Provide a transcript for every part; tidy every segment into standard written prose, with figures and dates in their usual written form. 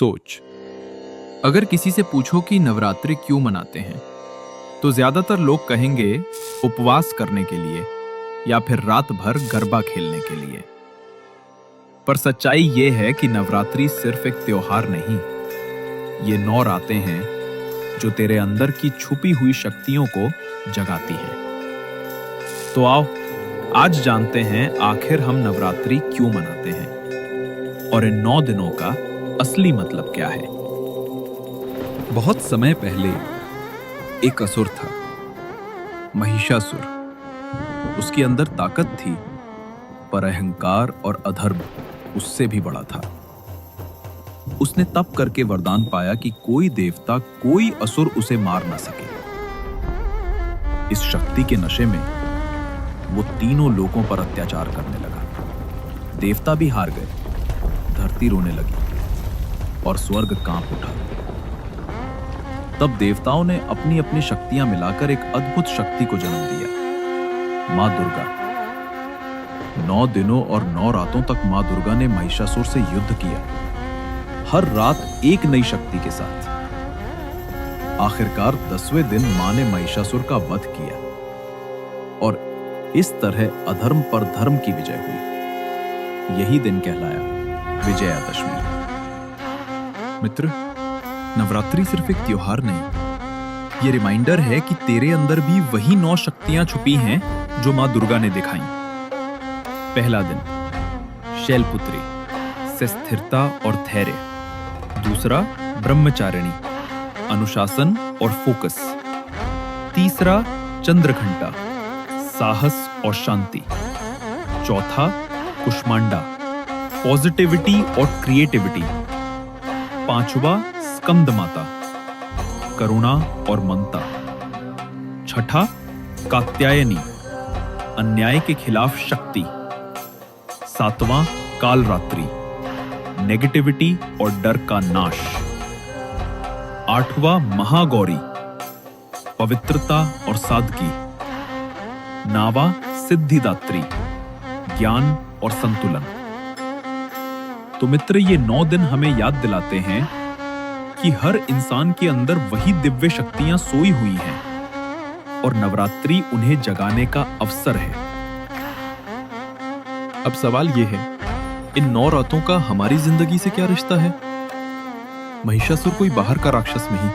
सोच, अगर किसी से पूछो कि नवरात्रि क्यों मनाते हैं, तो ज्यादातर लोग कहेंगे उपवास करने के लिए या फिर रात भर गरबा खेलने के लिए। पर सच्चाई यह है कि नवरात्रि सिर्फ एक त्योहार नहीं, ये 9 रातें हैं जो तेरे अंदर की छुपी हुई शक्तियों को जगाती हैं। तो आओ आज जानते हैं आखिर हम नवरात्रि क्यों मनाते हैं और इन 9 दिनों का असली मतलब क्या है। बहुत समय पहले एक असुर था, महिषासुर। उसके अंदर ताकत थी, पर अहंकार और अधर्म उससे भी बड़ा था। उसने तप करके वरदान पाया कि कोई देवता, कोई असुर उसे मार ना सके। इस शक्ति के नशे में वो तीनों लोगों पर अत्याचार करने लगा। देवता भी हार गए, धरती रोने लगी और स्वर्ग कांप उठा। तब देवताओं ने अपनी अपनी शक्तियां मिलाकर एक अद्भुत शक्ति को जन्म दिया, मां दुर्गा। 9 दिनों और 9 रातों तक मां दुर्गा ने महिषासुर से युद्ध किया, हर रात एक नई शक्ति के साथ। आखिरकार 10वें दिन मां ने महिषासुर का वध किया और इस तरह अधर्म पर धर्म की विजय हुई। यही दिन कहलाया विजयादशमी। मित्र, नवरात्रि सिर्फ एक त्योहार नहीं, ये रिमाइंडर है कि तेरे अंदर भी वही 9 शक्तियां छुपी हैं जो मां दुर्गा ने दिखाई। पहला दिन, शैलपुत्री से स्थिरता और धैर्य। दूसरा, ब्रह्मचारिणी, अनुशासन और फोकस। तीसरा, चंद्रघंटा, साहस और शांति। चौथा, कुष्मांडा, पॉजिटिविटी और क्रिएटिविटी। पांचवा, स्कंद माता, करुणा और ममता। छठा, कात्यायनी, अन्याय के खिलाफ शक्ति। 7वां, कालरात्रि, नेगेटिविटी और डर का नाश। 8वां, महागौरी, पवित्रता और सादगी। 9वां, सिद्धिदात्री, ज्ञान और संतुलन। तो मित्र, ये 9 दिन हमें याद दिलाते हैं कि हर इंसान के अंदर वही दिव्य शक्तियां सोई हुई हैं और नवरात्रि उन्हें जगाने का अवसर है। अब सवाल यह है, इन 9 रातों का हमारी जिंदगी से क्या रिश्ता है? महिषासुर कोई बाहर का राक्षस नहीं,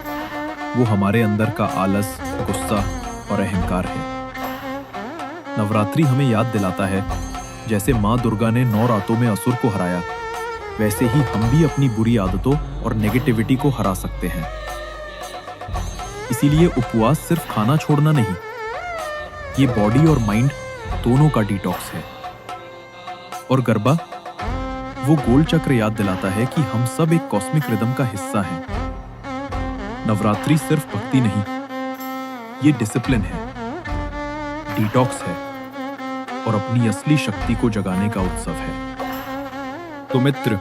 वो हमारे अंदर का आलस, गुस्सा और अहंकार है। नवरात्रि हमें याद दिलाता है, जैसे मां दुर्गा ने 9 रातों में असुर को हराया, वैसे ही हम भी अपनी बुरी आदतों और नेगेटिविटी को हरा सकते हैं। इसीलिए उपवास सिर्फ खाना छोड़ना नहीं, ये बॉडी और माइंड दोनों का डिटॉक्स है। और गरबा, वो गोल चक्र याद दिलाता है कि हम सब एक कॉस्मिक रिदम का हिस्सा हैं। नवरात्रि सिर्फ भक्ति नहीं, ये डिसिप्लिन है, डिटॉक्स है और अपनी असली शक्ति को जगाने का उत्सव है। तो मित्र,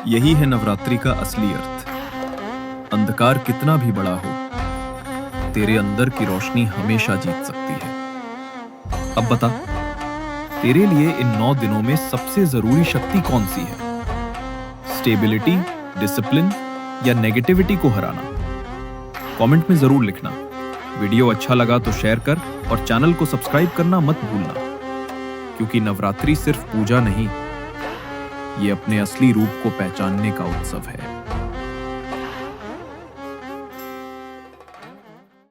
यही है नवरात्रि का असली अर्थ। अंधकार कितना भी बड़ा हो, तेरे अंदर की रोशनी हमेशा जीत सकती है। अब बता, तेरे लिए इन 9 दिनों में सबसे जरूरी शक्ति कौन सी है? स्टेबिलिटी, डिसिप्लिन या नेगेटिविटी को हराना? कमेंट में जरूर लिखना। वीडियो अच्छा लगा तो शेयर कर और चैनल को सब्सक्राइब करना मत भूलना, क्योंकि नवरात्रि सिर्फ पूजा नहीं, ये अपने असली रूप को पहचानने का उत्सव है।